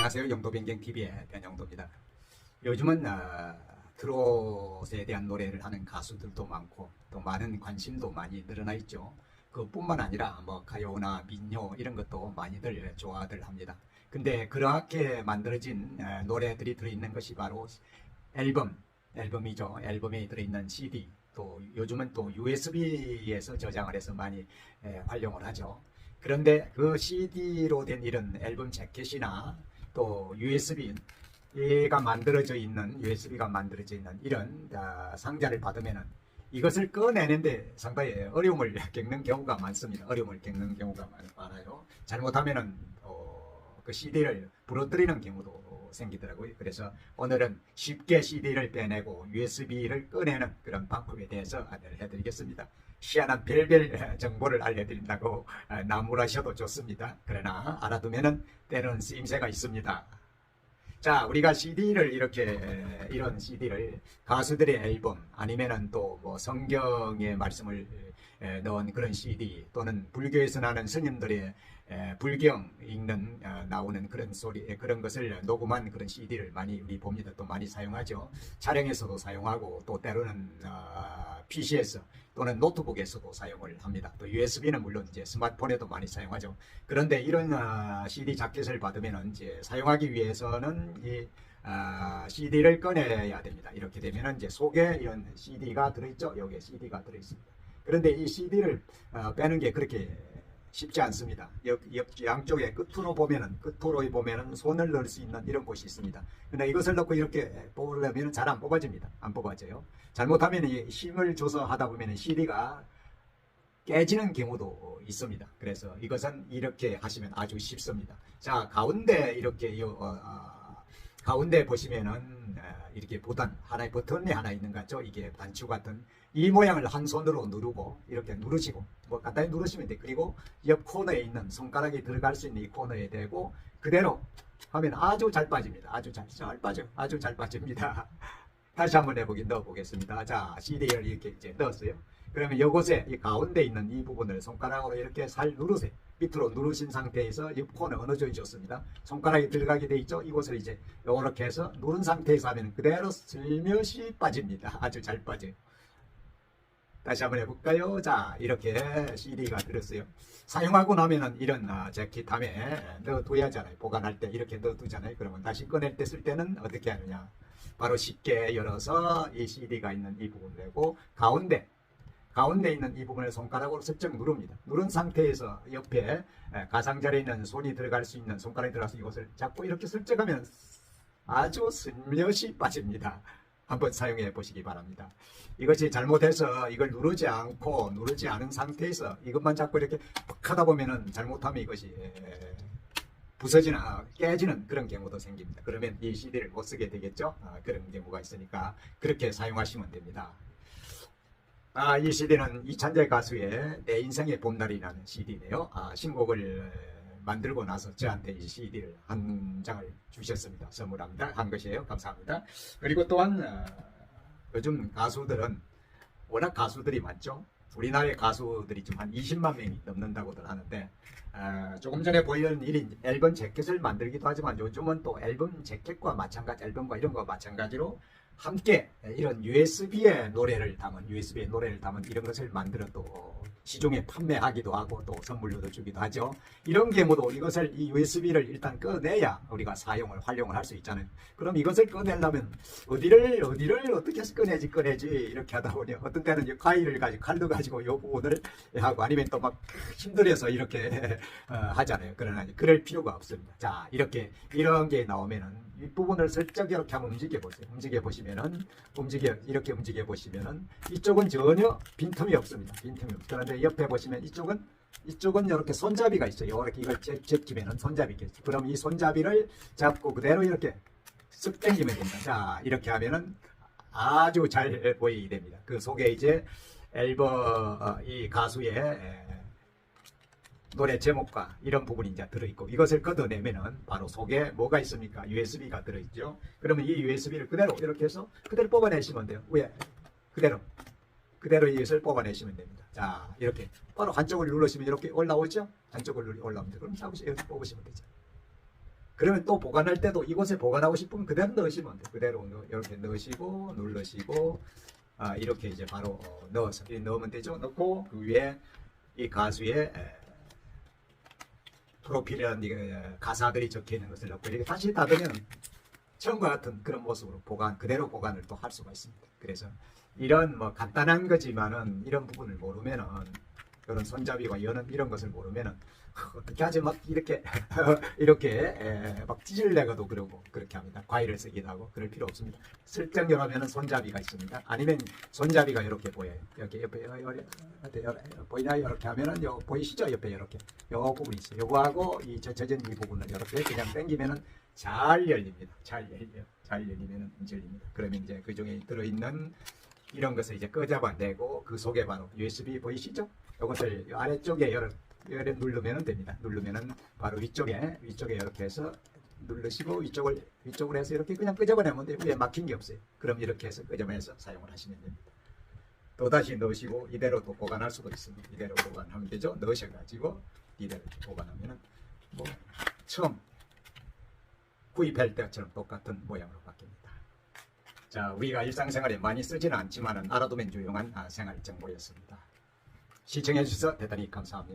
안녕하세요. 영도변경TV의 변영도입니다. 요즘은 트롯에 대한 노래를 하는 가수들도 많고 또 많은 관심도 많이 늘어나 있죠. 그뿐만 아니라 뭐 가요나 민요 이런 것도 많이들 좋아들 합니다. 근데 그렇게 만들어진 노래들이 들어있는 것이 바로 앨범이죠. 앨범에 들어있는 CD, 또 요즘은 또 USB에서 저장을 해서 많이 활용을 하죠. 그런데 그 CD로 된 이런 앨범 재킷이나 또 USB가 만들어져 있는 이런 상자를 받으면은 이것을 꺼내는데 상당히 어려움을 겪는 경우가 많습니다. 많아요. 잘못하면은 그 CD를 부러뜨리는 경우도 생기더라고요. 그래서 오늘은 쉽게 CD를 빼내고 USB를 꺼내는 그런 방법에 대해서 안내를 해드리겠습니다. 희한한 별별 정보를 알려드린다고 나무라셔도 좋습니다. 그러나 알아두면은 때로는 쓰임새가 있습니다. 자, 우리가 CD를 이런 CD를 가수들의 앨범 아니면은 또 뭐 성경의 말씀을 넣은 그런 CD 또는 불교에서 나는 스님들의 불경 읽는 나오는 그런 소리 그런 것을 녹음한 그런 CD를 많이 우리 봅니다. 또 많이 사용하죠. 촬영에서도 사용하고 또 때로는 PC에서 또는 노트북에서도 사용을 합니다. 또 USB는 물론 이제 스마트폰에도 많이 사용하죠. 그런데 이런 CD 자켓을 받으면 이제 사용하기 위해서는 이 CD를 꺼내야 됩니다. 이렇게 되면 이제 속에 이런 CD가 들어있죠. 여기에 CD가 들어있습니다. 그런데 이 CD를 빼는 게 그렇게 쉽지 않습니다. 양쪽에 끝으로 보면은 손을 넣을 수 있는 이런 곳이 있습니다. 근데 이것을 넣고 이렇게 뽑으려면 잘 안 뽑아집니다. 안 뽑아져요. 잘못하면 힘을 줘서 하다 보면 CD가 깨지는 경우도 있습니다. 그래서 이것은 이렇게 하시면 아주 쉽습니다. 자, 가운데 가운데 보시면은 이렇게 하나의 버튼이 하나 있는 것 같죠? 이게 단추 같은 이 모양을 한 손으로 누르고 이렇게 누르시고 뭐 간단히 누르시면 돼. 그리고 옆 코너에 있는 손가락이 들어갈 수 있는 이 코너에 대고 그대로 하면 아주 잘 빠집니다. 아주 잘 빠집니다. 다시 한번 넣어보겠습니다. 자, CD를 이렇게 이제 넣었어요. 그러면 이곳에 이 가운데 있는 이 부분을 손가락으로 이렇게 살 누르세요. 밑으로 누르신 상태에서 옆 코너 어느 쪽이 좋습니다. 손가락이 들어가게 돼 있죠. 이곳을 이제 이렇게 해서 누른 상태에서 하면 그대로 슬며시 빠집니다. 아주 잘 빠져요. 다시 한번 해볼까요? 자, 이렇게 CD가 들었어요. 사용하고 나면은 이런 재킷함에 넣어둬야 하잖아요. 보관할 때 이렇게 넣어두잖아요. 그러면 다시 꺼낼 때 쓸 때는 어떻게 하느냐? 바로 쉽게 열어서 이 CD가 있는 이 부분을 내고 가운데 있는 이 부분을 손가락으로 슬쩍 누릅니다. 누른 상태에서 옆에 가상자리에 있는 손이 들어갈 수 있는 손가락이 들어가서 이것을 잡고 이렇게 슬쩍 하면 아주 슬며시 빠집니다. 한번 사용해 보시기 바랍니다. 이것이 잘못해서 이걸 누르지 않은 상태에서 이것만 잡고 이렇게 팍 하다 보면은 잘못하면 이것이 부서지나 깨지는 그런 경우도 생깁니다. 그러면 이 CD를 못 쓰게 되겠죠. 그런 경우가 있으니까 그렇게 사용하시면 됩니다. 이 CD는 이찬재 가수의 내 인생의 봄날이라는 CD네요. 신곡을 만들고 나서 저한테 이 CD를 한 장을 주셨습니다. 선물합니다. 한 것이에요. 감사합니다. 그리고 또한 요즘 가수들은 워낙 가수들이 많죠. 우리나라의 가수들이 좀 한 20만 명이 넘는다고들 하는데 조금 전에 보이는 앨범 재킷을 만들기도 하지만 요즘은 또 앨범과 이런 거 마찬가지로 함께 이런 USB에 노래를 담은 이런 것을 만들어 또 시중에 판매하기도 하고 또 선물로도 주기도 하죠. 이런 경우도 이것을 이 USB를 일단 꺼내야 우리가 활용을 할 수 있잖아요. 그럼 이것을 꺼내려면 어디를 어떻게 해서 꺼내지 이렇게 하다 보니 어떤 때는 칼도 가지고 이 부분을 하고 아니면 또 막 힘들어서 이렇게 하잖아요. 그러나 그럴 필요가 없습니다. 자, 이런 게 나오면은 이 부분을 슬쩍 이렇게 한번 움직여 보시면은 이렇게 움직여 보시면은 이쪽은 전혀 빈틈이 없습니다. 그런데 옆에 보시면 이쪽은 이렇게 손잡이가 있어요. 이렇게 이걸 제끼면은 손잡이가 있어요. 그럼 이 손잡이를 잡고 그대로 이렇게 쓱 당기면 됩니다. 자, 이렇게 하면은 아주 잘 보이게 됩니다. 그 속에 이제 앨범 이 가수의 노래 제목과 이런 부분이 이제 들어있고 이것을 걷어내면은 바로 속에 뭐가 있습니까? USB가 들어있죠. 그러면 이 USB를 그대로 이렇게 해서 그대로 뽑아내시면 돼요. 위에 그대로 이것을 뽑아내시면 됩니다. 자, 이렇게 바로 한쪽을 누르시면 이렇게 올라오죠. 한쪽을 올라옵니다. 그럼 잡으시면 이렇게 뽑으시면 되죠. 그러면 또 보관할 때도 이곳에 보관하고 싶으면 그대로 넣으시면 돼요. 그대로 이렇게 넣으시고 누르시고 이렇게 이제 바로 넣어서 넣으면 되죠. 넣고 그 위에 이 가수의 프로필이라는 가사들이 적혀 있는 것을 넣고 이렇게 다시 닫으면 처음과 같은 그런 모습으로 그대로 보관을 또 할 수가 있습니다. 그래서 이런 뭐 간단한 거지만은 이런 부분을 모르면은 이런 손잡이와 이런 것을 모르면은 어떻게 하지 막 이렇게 이렇게 막 찢을래가도 그러고 그렇게 합니다. 과일을 쓰기도 하고 그럴 필요 없습니다. 슬쩍 열어면은 손잡이가 있습니다. 아니면 손잡이가 이렇게 보여요. 여기 옆에 보이나요? 이렇게 하면은 보이시죠? 옆에 이렇게 요 부분이 있어요. 요거하고 이 젖은 이 부분을 이렇게 그냥 당기면은 잘 열립니다. 잘 열려요. 잘 열리면은 열립니다. 그러면 이제 그 중에 들어있는 이런 것을 이제 끄잡아내고 그 속에 바로 USB 보이시죠? 이것을 아래쪽에 열에 누르면 됩니다. 누르면은 바로 위쪽에 이렇게 해서 누르시고 위쪽으로 해서 이렇게 그냥 끄집어내면 돼요. 위에 막힌 게 없어요. 그럼 이렇게 해서 끄집어내서 사용을 하시면 됩니다. 또 다시 넣으시고 이대로 또 보관할 수도 있습니다. 이대로 보관하면 되죠. 넣으셔가지고 이대로 보관하면은 뭐 처음 구입할 때처럼 똑같은 모양으로 바뀝니다. 자, 우리가 일상생활에 많이 쓰지는 않지만은 알아두면 유용한 생활 정보였습니다. 시청해 주셔서 대단히 감사합니다.